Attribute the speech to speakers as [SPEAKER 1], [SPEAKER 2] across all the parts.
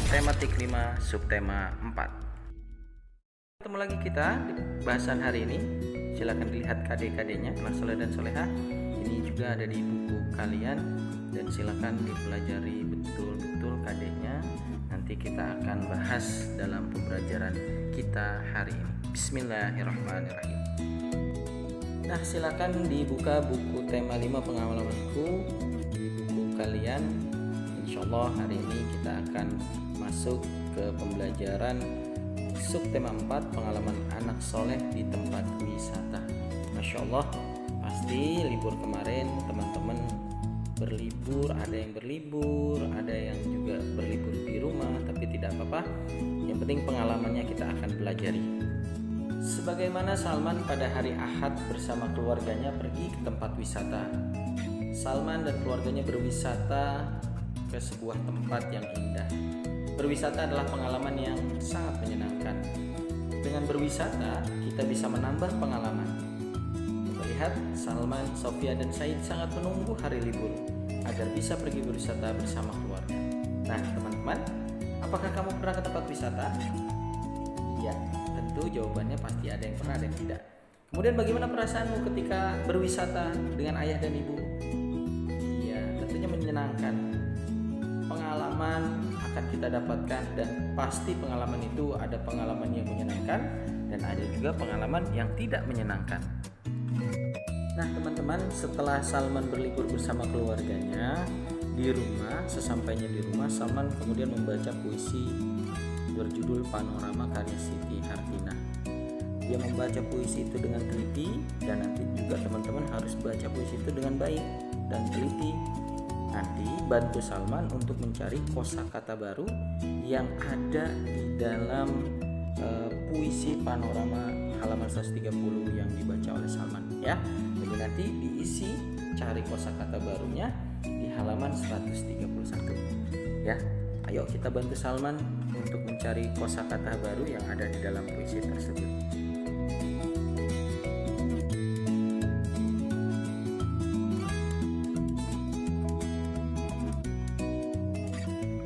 [SPEAKER 1] tematik 5 subtema 4. Ketemu lagi kita di bahasan hari ini. Silakan dilihat KD-KD-nya, anak soleh dan soleha. Ini juga ada di buku kalian dan silakan dipelajari betul-betul KD-nya. Nanti kita akan bahas dalam pembelajaran kita hari ini. Bismillahirrahmanirrahim. Nah, silakan dibuka buku tema 5 pengalamanku di buku kalian. Insyaallah hari ini kita akan masuk ke pembelajaran subtema 4 pengalaman anak soleh di tempat wisata. Masya Allah, pasti libur kemarin teman-teman berlibur, ada yang berlibur, ada yang juga berlibur di rumah, tapi tidak apa-apa. Yang penting pengalamannya kita akan pelajari. Sebagaimana Salman pada hari Ahad bersama keluarganya pergi ke tempat wisata. Salman dan keluarganya berwisata ke sebuah tempat yang indah. Berwisata adalah pengalaman yang sangat menyenangkan. Dengan berwisata, kita bisa menambah pengalaman. Melihat Salman, Sofia, dan Said sangat menunggu hari libur agar bisa pergi berwisata bersama keluarga. Nah, teman-teman, apakah kamu pernah ke tempat wisata? Ya, tentu jawabannya pasti ada yang pernah, ada yang tidak. Kemudian bagaimana perasaanmu ketika berwisata dengan ayah dan ibu? Iya, tentunya menyenangkan. Pengalaman akan kita dapatkan dan pasti pengalaman itu ada pengalaman yang menyenangkan dan ada juga pengalaman yang tidak menyenangkan. Nah, teman-teman, setelah Salman berlibur bersama keluarganya di rumah, sesampainya di rumah Salman kemudian membaca puisi berjudul Panorama karya Siti Hartinah. Dia membaca puisi itu dengan teliti dan nanti juga teman-teman harus baca puisi itu dengan baik dan teliti. Nanti bantu Salman untuk mencari kosakata baru yang ada di dalam puisi Panorama halaman 130 yang dibaca oleh Salman, ya. Jadi nanti diisi cari kosakata barunya di halaman 131, ya. Ayo kita bantu Salman untuk mencari kosakata baru yang ada di dalam puisi tersebut.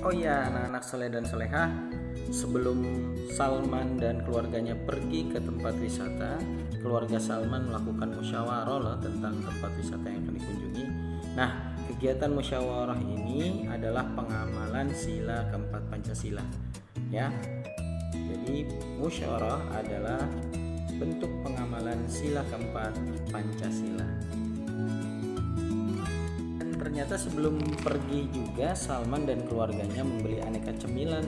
[SPEAKER 1] Oh iya, anak-anak soleh dan soleha, sebelum Salman dan keluarganya pergi ke tempat wisata, keluarga Salman melakukan musyawarah tentang tempat wisata yang akan dikunjungi. Nah, kegiatan musyawarah ini adalah pengamalan sila keempat Pancasila, ya. Jadi musyawarah adalah bentuk pengamalan sila keempat Pancasila. Ternyata sebelum pergi juga Salman dan keluarganya membeli aneka cemilan.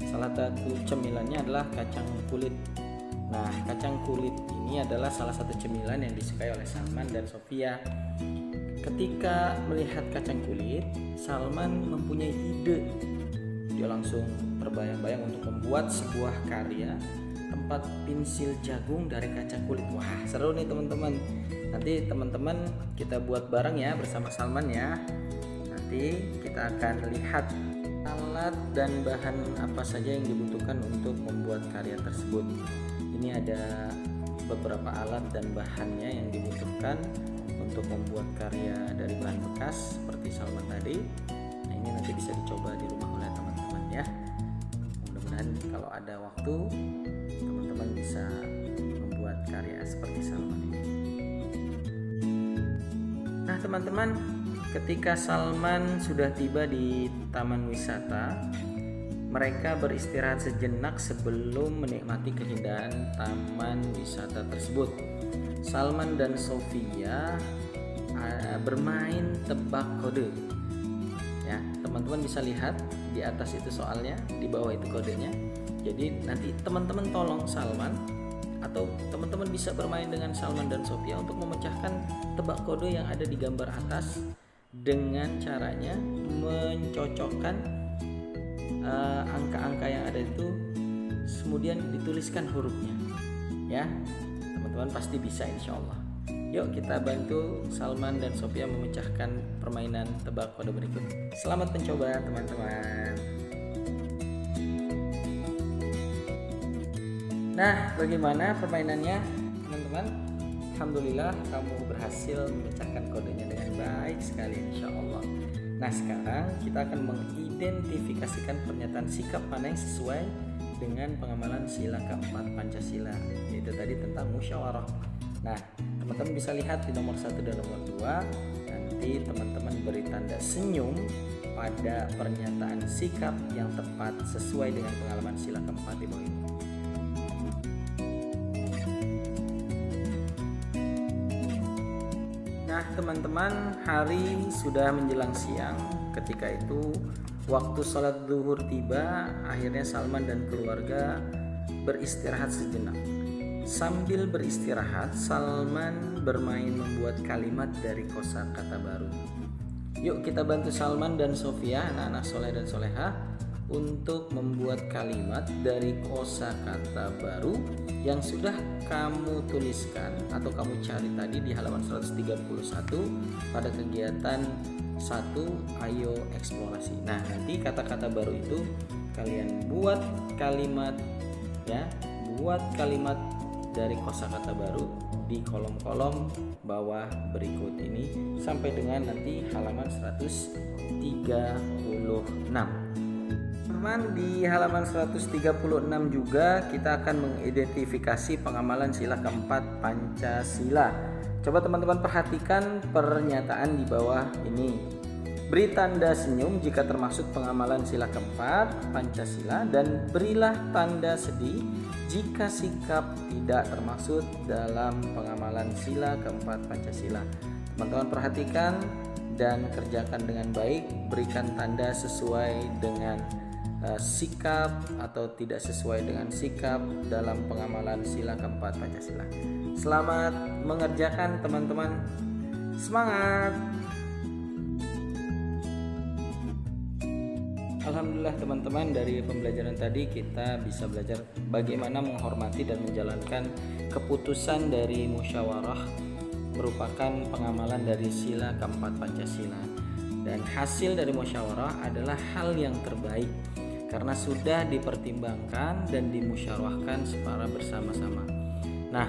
[SPEAKER 1] Salah satu cemilannya adalah kacang kulit. Nah, kacang kulit ini adalah salah satu cemilan yang disukai oleh Salman dan Sofia. Ketika melihat kacang kulit, Salman mempunyai ide. Dia langsung terbayang-bayang untuk membuat sebuah karya tempat pensil jagung dari kacang kulit. Wah, seru nih teman-teman. Nanti teman-teman kita buat bareng ya bersama Salman ya. Nanti kita akan lihat alat dan bahan apa saja yang dibutuhkan untuk membuat karya tersebut. Ini ada beberapa alat dan bahannya yang dibutuhkan untuk membuat karya dari bahan bekas seperti Salman tadi. Nah, ini nanti bisa dicoba di rumah oleh teman-teman ya. Mudah-mudahan kalau ada waktu teman-teman bisa membuat karya seperti Salman ini. Nah, teman-teman, ketika Salman sudah tiba di taman wisata, mereka beristirahat sejenak sebelum menikmati keindahan taman wisata tersebut. Salman dan Sofia bermain tebak kode. Ya, teman-teman bisa lihat di atas itu soalnya, di bawah itu kodenya. Jadi nanti teman-teman tolong Salman atau teman-teman bisa bermain dengan Salman dan Sofia untuk memecahkan tebak kode yang ada di gambar atas dengan caranya mencocokkan angka-angka yang ada itu, kemudian dituliskan hurufnya, ya. Teman-teman pasti bisa insya Allah. Yuk kita bantu Salman dan Sofia memecahkan permainan tebak kode berikut. Selamat mencoba teman-teman. Nah, bagaimana permainannya teman-teman? Alhamdulillah kamu berhasil memecahkan kodenya dengan baik sekali insya Allah. Nah, sekarang kita akan mengide mengidentifikasikan pernyataan sikap mana yang sesuai dengan pengamalan sila keempat Pancasila, yaitu tadi tentang musyawarah. Nah, teman-teman bisa lihat di nomor 1 dan nomor 2. Nanti teman-teman beri tanda senyum pada pernyataan sikap yang tepat sesuai dengan pengalaman sila keempat di bawah ini. Nah teman-teman, hari sudah menjelang siang. Ketika itu waktu sholat zuhur tiba. Akhirnya Salman dan keluarga beristirahat sejenak. Sambil beristirahat, Salman bermain membuat kalimat dari kosakata baru. Yuk kita bantu Salman dan Sofia, anak-anak soleh dan solehah, untuk membuat kalimat dari kosakata baru yang sudah kamu tuliskan atau kamu cari tadi di halaman 131 pada kegiatan 1 Ayo Eksplorasi. Nah, nanti kata-kata baru itu kalian buat kalimat ya, buat kalimat dari kosakata baru di kolom-kolom bawah berikut ini sampai dengan nanti halaman 136. Teman, di halaman 136 juga kita akan mengidentifikasi pengamalan sila keempat Pancasila. Coba teman-teman perhatikan pernyataan di bawah ini. Beri tanda senyum jika termasuk pengamalan sila keempat Pancasila dan berilah tanda sedih jika sikap tidak termasuk dalam pengamalan sila keempat Pancasila. Teman-teman perhatikan dan kerjakan dengan baik, berikan tanda sesuai dengan sikap atau tidak sesuai dengan sikap dalam pengamalan sila keempat Pancasila. Selamat mengerjakan teman-teman. Semangat. Alhamdulillah teman-teman, dari pembelajaran tadi kita bisa belajar bagaimana menghormati dan menjalankan keputusan dari musyawarah merupakan pengamalan dari sila keempat Pancasila. Dan hasil dari musyawarah adalah hal yang terbaik karena sudah dipertimbangkan dan dimusyawarahkan secara bersama-sama. Nah,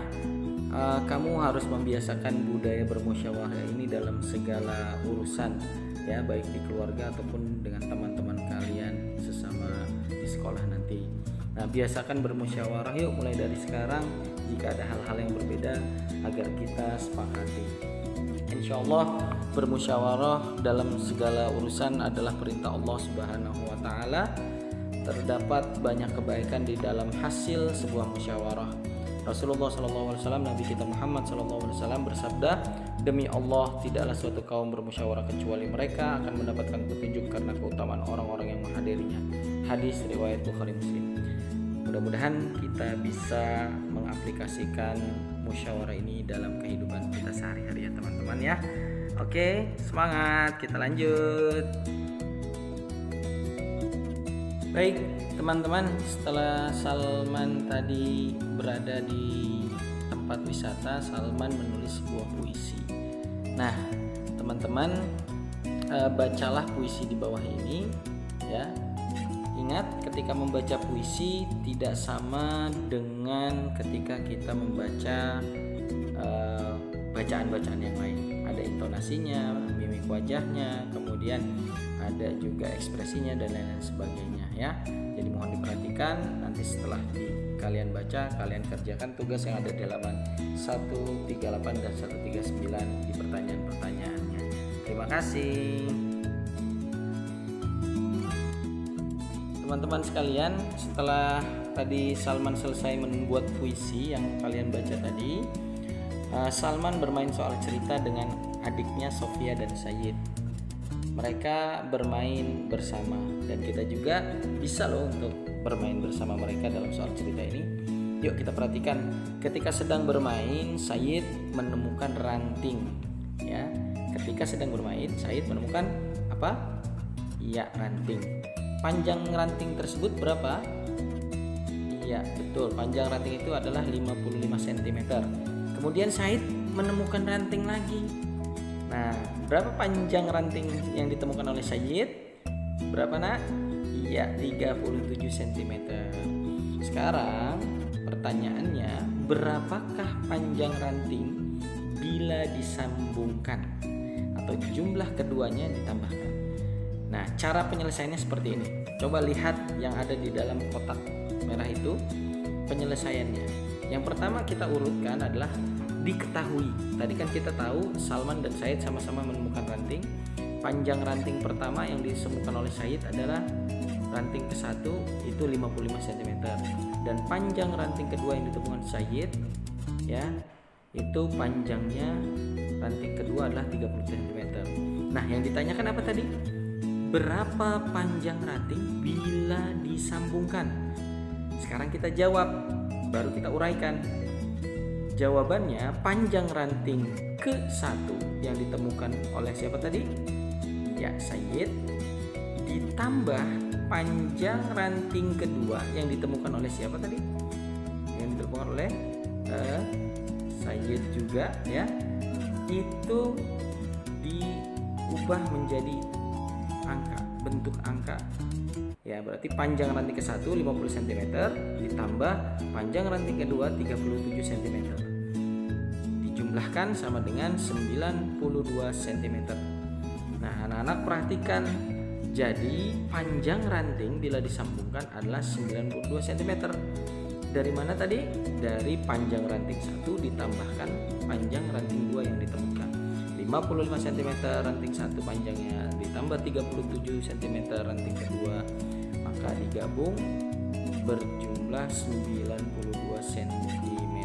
[SPEAKER 1] kamu harus membiasakan budaya bermusyawarah ini dalam segala urusan ya, baik di keluarga ataupun dengan teman-teman kalian sesama di sekolah nanti. Nah, biasakan bermusyawarah yuk mulai dari sekarang. Jika ada hal-hal yang berbeda agar kita sepakati. Insya Allah bermusyawarah dalam segala urusan adalah perintah Allah Subhanahu wa Ta'ala. Terdapat banyak kebaikan di dalam hasil sebuah musyawarah. Rasulullah SAW, Nabi kita Muhammad SAW bersabda, demi Allah tidaklah suatu kaum bermusyawarah kecuali mereka akan mendapatkan petunjuk karena keutamaan orang-orang yang menghadirinya. Hadis riwayat Bukhari Muslim. Mudah-mudahan kita bisa mengaplikasikan musyawarah ini dalam kehidupan kita sehari-hari ya teman-teman ya. Oke, semangat, kita lanjut. Baik teman-teman, setelah Salman tadi berada di tempat wisata, Salman menulis sebuah puisi. Nah teman-teman, bacalah puisi di bawah ini ya. Ingat, ketika membaca puisi tidak sama dengan ketika kita membaca bacaan-bacaan yang lain. Ada intonasinya, mimik wajahnya, kemudian ada juga ekspresinya dan lain-lain sebagainya ya. Jadi mohon diperhatikan, nanti setelah kalian baca, kalian kerjakan tugas yang ada di halaman 138 dan 139 di pertanyaan-pertanyaannya. Terima kasih. Teman-teman sekalian, setelah tadi Salman selesai membuat puisi yang kalian baca tadi, Salman bermain soal cerita dengan adiknya Sofia dan Sayyid. Mereka bermain bersama dan kita juga bisa loh untuk bermain bersama mereka dalam soal cerita ini. Yuk kita perhatikan, ketika sedang bermain Sayyid menemukan ranting ya. Ketika sedang bermain Sayyid menemukan apa? Iya, ranting. Panjang ranting tersebut berapa? Iya, betul. Panjang ranting itu adalah 55 cm. Kemudian Said menemukan ranting lagi. Nah, berapa panjang ranting yang ditemukan oleh Sayyid? Berapa nak? Iya, 37 cm. Sekarang pertanyaannya, berapakah panjang ranting bila disambungkan atau jumlah keduanya ditambahkan? Nah, cara penyelesaiannya seperti ini. Coba lihat yang ada di dalam kotak merah itu penyelesaiannya. Yang pertama kita urutkan adalah diketahui. Tadi kan kita tahu Salman dan Said sama-sama menemukan ranting. Panjang ranting pertama yang ditemukan oleh Said adalah ranting ke-1 itu 55 cm, dan panjang ranting kedua yang ditemukan Said ya, itu panjangnya ranting kedua adalah 30 cm. Nah, yang ditanyakan apa tadi? Berapa panjang ranting bila disambungkan? Sekarang kita jawab, baru kita uraikan. Jawabannya panjang ranting ke-1 yang ditemukan oleh siapa tadi? Ya, Said, ditambah panjang ranting kedua yang ditemukan oleh siapa tadi? Yang ditemukan oleh Said juga ya. Itu diubah menjadi angka, bentuk angka. Ya, berarti panjang ranting ke-1 50 cm ditambah panjang ranting kedua 37 cm. Dijumlahkan sama dengan 92 cm. Nah, anak-anak perhatikan. Jadi, panjang ranting bila disambungkan adalah 92 cm. Dari mana tadi? Dari panjang ranting 1 ditambahkan panjang ranting 2 yang ditemukan. 55 cm ranting 1 panjangnya ditambah 37 cm ranting kedua, maka digabung berjumlah 92 cm.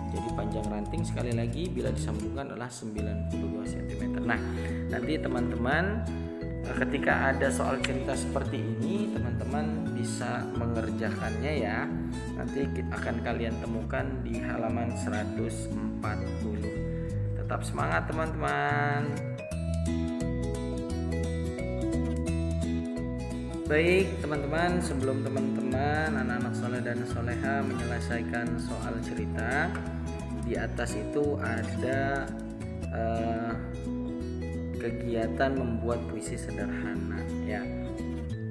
[SPEAKER 1] Jadi panjang ranting sekali lagi bila disambungkan adalah 92 cm. Nah, nanti teman-teman ketika ada soal cerita seperti ini, teman-teman bisa mengerjakannya ya. Nanti akan kalian temukan di halaman 140. Tetap semangat teman-teman. Baik teman-teman, sebelum teman-teman anak-anak soleh dan soleha menyelesaikan soal cerita, di atas itu ada kegiatan membuat puisi sederhana ya.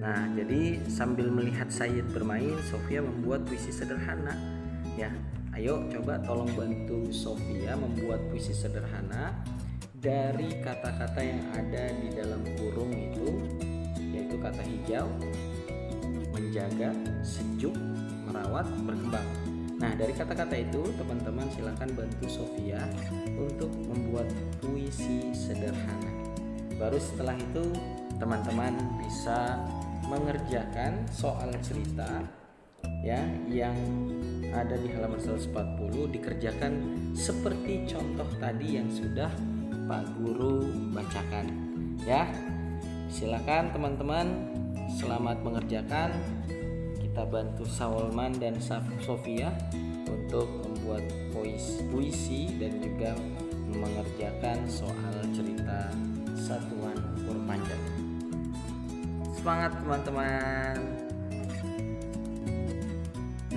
[SPEAKER 1] Nah, jadi sambil melihat Said bermain, Sofia membuat puisi sederhana ya. Ayo coba tolong bantu Sofia membuat puisi sederhana dari kata-kata yang ada di dalam kurung itu, yaitu kata hijau, menjaga, sejuk, merawat, berkembang. Nah, dari kata-kata itu teman-teman silakan bantu Sofia untuk membuat puisi sederhana. Baru setelah itu teman-teman bisa mengerjakan soal cerita ya yang ada di halaman 140, dikerjakan seperti contoh tadi yang sudah Pak Guru bacakan ya. Silakan teman-teman, selamat mengerjakan. Kita bantu Salman dan Sofia untuk membuat puisi dan juga mengerjakan soal cerita satuan huruf panjang. Semangat teman-teman.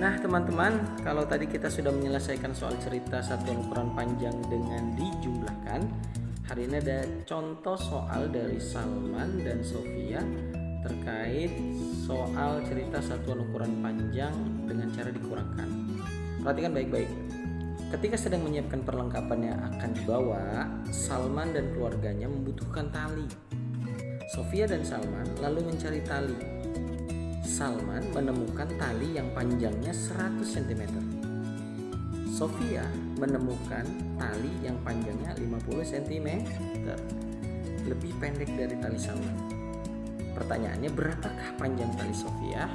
[SPEAKER 1] Nah teman-teman, kalau tadi kita sudah menyelesaikan soal cerita satuan ukuran panjang dengan dijumlahkan, hari ini ada contoh soal dari Salman dan Sofia terkait soal cerita satuan ukuran panjang dengan cara dikurangkan. Perhatikan baik-baik. Ketika sedang menyiapkan perlengkapan yang akan dibawa, Salman dan keluarganya membutuhkan tali. Sofia dan Salman lalu mencari tali. Salman menemukan tali yang panjangnya 100 cm. Sofia menemukan tali yang panjangnya 50 cm, lebih pendek dari tali Salman. Pertanyaannya, berapakah panjang tali Sofia?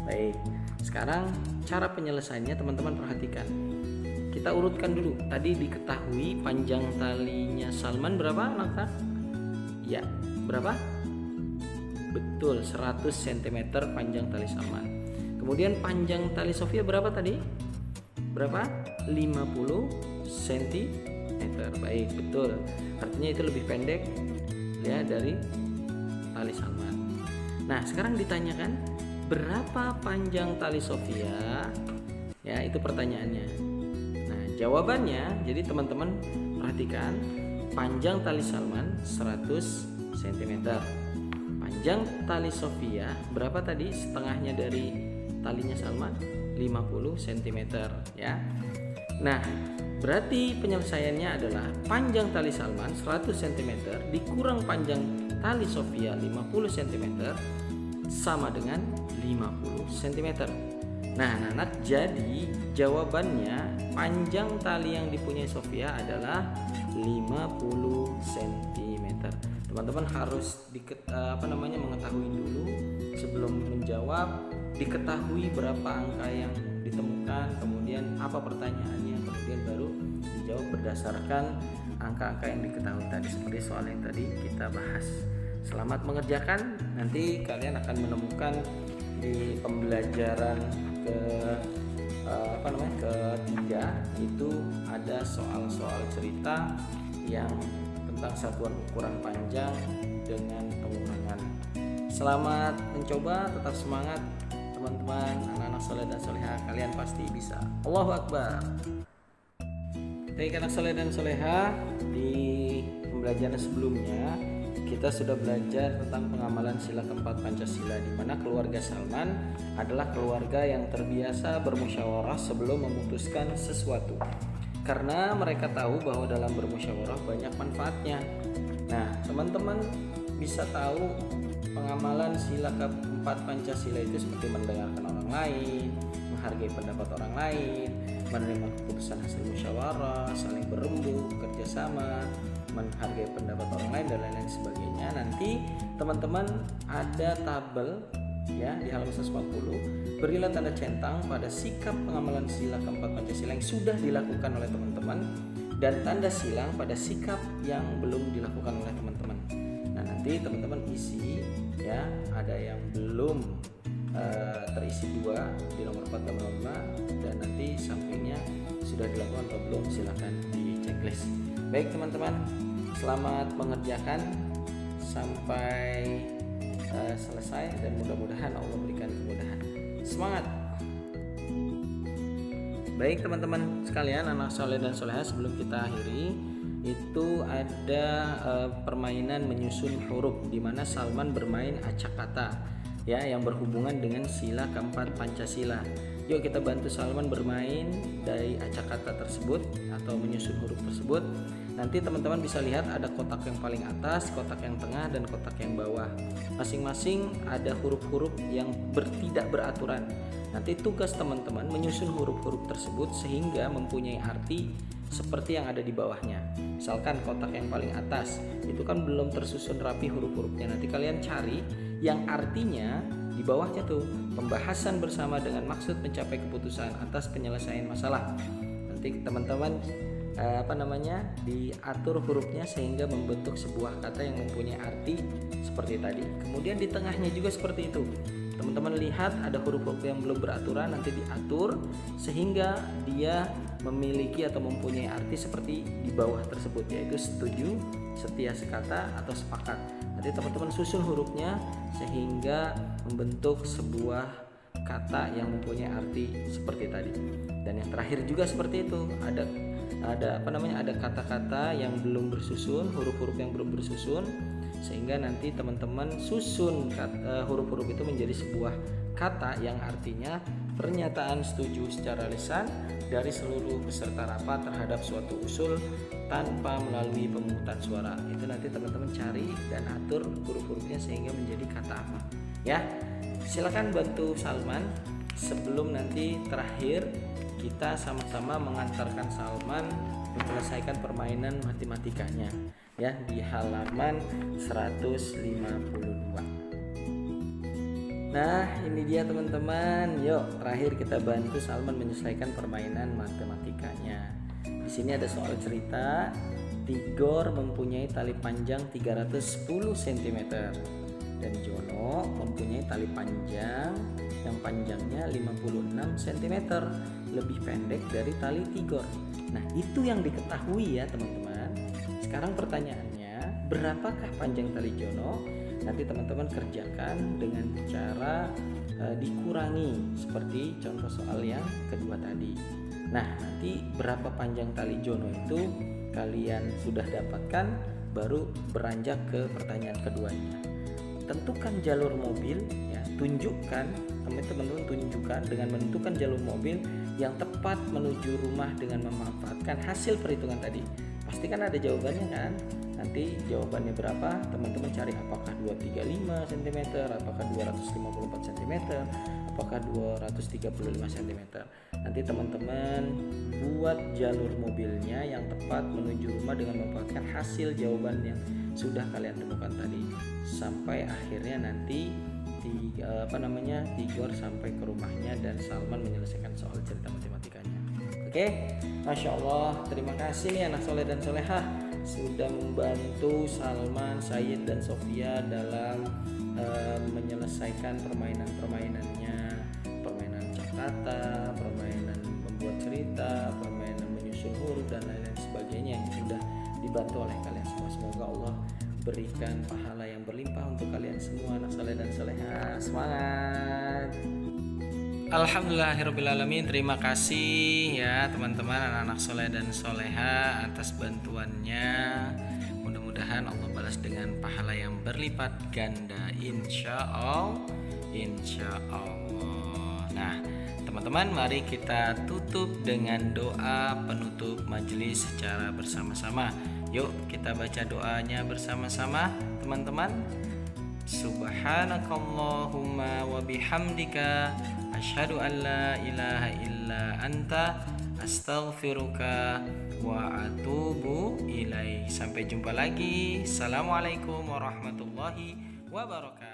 [SPEAKER 1] Baik, sekarang cara penyelesaiannya teman-teman perhatikan. Kita urutkan dulu. Tadi diketahui panjang talinya Salman berapa, anak-anak? Ya, berapa? Betul, 100 cm panjang tali Salman. Kemudian panjang tali Sofia berapa tadi? Berapa? 50 cm. Baik, betul. Artinya itu lebih pendek ya dari tali Salman. Nah, sekarang ditanyakan berapa panjang tali Sofia? Ya, itu pertanyaannya. Nah, jawabannya, jadi teman-teman perhatikan, panjang tali Salman 100 cm. Panjang tali Sofia berapa tadi? Setengahnya dari talinya Salman, 50 cm ya. Nah, berarti penyelesaiannya adalah panjang tali Salman 100 cm dikurang panjang tali sofia 50 cm sama dengan 50 cm. Nah anak-anak, jadi jawabannya panjang tali yang dipunyai Sofia adalah 50 cm. Teman-teman harus mengetahui dulu sebelum menjawab, diketahui berapa angka yang ditemukan, kemudian apa pertanyaannya, kemudian baru dijawab berdasarkan angka-angka yang diketahui tadi, seperti soal yang tadi kita bahas. Selamat mengerjakan. Nanti kalian akan menemukan di pembelajaran ketiga itu ada soal-soal cerita yang tentang satuan ukuran panjang dengan pengurangan. Selamat mencoba, tetap semangat teman-teman, anak-anak soleh dan soleha, kalian pasti bisa. Allahu Akbar. Baik anak soleh dan soleha, di pembelajaran sebelumnya kita sudah belajar tentang pengamalan sila keempat Pancasila, di mana keluarga Salman adalah keluarga yang terbiasa bermusyawarah sebelum memutuskan sesuatu. Karena mereka tahu bahwa dalam bermusyawarah banyak manfaatnya. Nah, teman-teman bisa tahu pengamalan sila keempat Pancasila itu seperti mendengarkan orang lain, menghargai pendapat orang lain, menerima keputusan hasil musyawarah, saling berembuk, kerjasama, menghargai pendapat orang lain, dan lain-lain sebagainya. Nanti teman-teman ada tabel ya di halaman 140. Berilah tanda centang pada sikap pengamalan sila keempat Pancasila yang sudah dilakukan oleh teman-teman, dan tanda silang pada sikap yang belum dilakukan oleh teman-teman. Nah nanti teman-teman isi ya, ada yang belum terisi 2 di nomor 4 dan nomor 5, dan nanti sampingnya sudah dilakukan atau belum, silakan di checklist. Baik teman-teman, selamat mengerjakan sampai selesai, dan mudah-mudahan Allah berikan kemudahan. Semangat. Baik teman-teman sekalian, anak soleh dan soleha, sebelum kita akhiri itu ada permainan menyusun huruf, di mana Salman bermain acak kata ya yang berhubungan dengan sila keempat Pancasila. Yuk kita bantu Salman bermain dari acak kata tersebut atau menyusun huruf tersebut. Nanti teman-teman bisa lihat ada kotak yang paling atas, kotak yang tengah, dan kotak yang bawah. Masing-masing ada huruf-huruf yang tidak beraturan. Nanti tugas teman-teman menyusun huruf-huruf tersebut sehingga mempunyai arti seperti yang ada di bawahnya. Misalkan kotak yang paling atas itu kan belum tersusun rapi huruf-hurufnya. Nanti kalian cari yang artinya di bawahnya tuh, pembahasan bersama dengan maksud mencapai keputusan atas penyelesaian masalah. Nanti teman-teman diatur hurufnya sehingga membentuk sebuah kata yang mempunyai arti seperti tadi. Kemudian di tengahnya juga seperti itu. Teman-teman lihat ada huruf-huruf yang belum beraturan, nanti diatur sehingga dia memiliki atau mempunyai arti seperti di bawah tersebut, yaitu setuju, setia sekata, atau sepakat. Nanti teman-teman susun hurufnya sehingga membentuk sebuah kata yang mempunyai arti seperti tadi. Dan yang terakhir juga seperti itu, ada kata-kata yang belum bersusun, huruf-huruf yang belum bersusun, sehingga nanti teman-teman susun huruf-huruf itu menjadi sebuah kata yang artinya pernyataan setuju secara lisan dari seluruh peserta rapat terhadap suatu usul tanpa melalui pemungutan suara. Itu nanti teman-teman cari dan atur huruf-hurufnya sehingga menjadi kata apa ya. Silakan bantu Salman. Sebelum nanti terakhir kita sama-sama mengantarkan Salman menyelesaikan permainan matematikanya ya di halaman 152. Nah ini dia teman-teman, yuk terakhir kita bantu Salman menyelesaikan permainan matematikanya. Di sini ada soal cerita. Tigor mempunyai tali panjang 310 cm dan Jono mempunyai tali panjang yang panjangnya 56 cm, lebih pendek dari tali Tigor. Nah itu yang diketahui ya teman-teman. Sekarang pertanyaannya, berapakah panjang tali Jono? Nanti teman-teman kerjakan dengan cara dikurangi seperti contoh soal yang kedua tadi. Nah nanti berapa panjang tali Jono itu kalian sudah dapatkan, baru beranjak ke pertanyaan keduanya. Tentukan jalur mobil ya, tunjukkan teman-teman tunjukkan dengan menentukan jalur mobil yang tepat menuju rumah dengan memanfaatkan hasil perhitungan tadi. pasti kan ada jawabannya kan. Nanti jawabannya berapa, teman-teman cari, apakah 235 cm, apakah 254 cm, apakah 235 cm. Nanti teman-teman buat jalur mobilnya yang tepat menuju rumah dengan memanfaatkan hasil jawaban yang sudah kalian temukan tadi, sampai akhirnya nanti Tigor sampai ke rumahnya dan Salman menyelesaikan soal cerita matematikanya. Oke, Masya Allah, terima kasih nih anak soleh dan solehah sudah membantu Salman, Said, dan Sofia dalam menyelesaikan permainan-permainannya, permainan cak kata, permainan membuat cerita, permainan menyusun huruf, dan lain-lain sebagainya yang sudah dibantu oleh kalian semua. Semoga Allah berikan pahala yang berlimpah untuk kalian semua anak soleh dan solehah. Semangat! Alhamdulillahirrabbilalamin. Terima kasih ya teman-teman anak-anak soleh dan soleha atas bantuannya. Mudah-mudahan Allah balas dengan pahala yang berlipat ganda, insya Allah. Nah teman-teman, mari kita tutup dengan doa penutup majelis secara bersama-sama. Yuk kita baca doanya bersama-sama teman-teman. Subhanakallahumma wa bihamdika asyhadu an la ilaha illa anta astaghfiruka wa atubu ilaik. Sampai jumpa lagi. Assalamualaikum warahmatullahi wabarakatuh.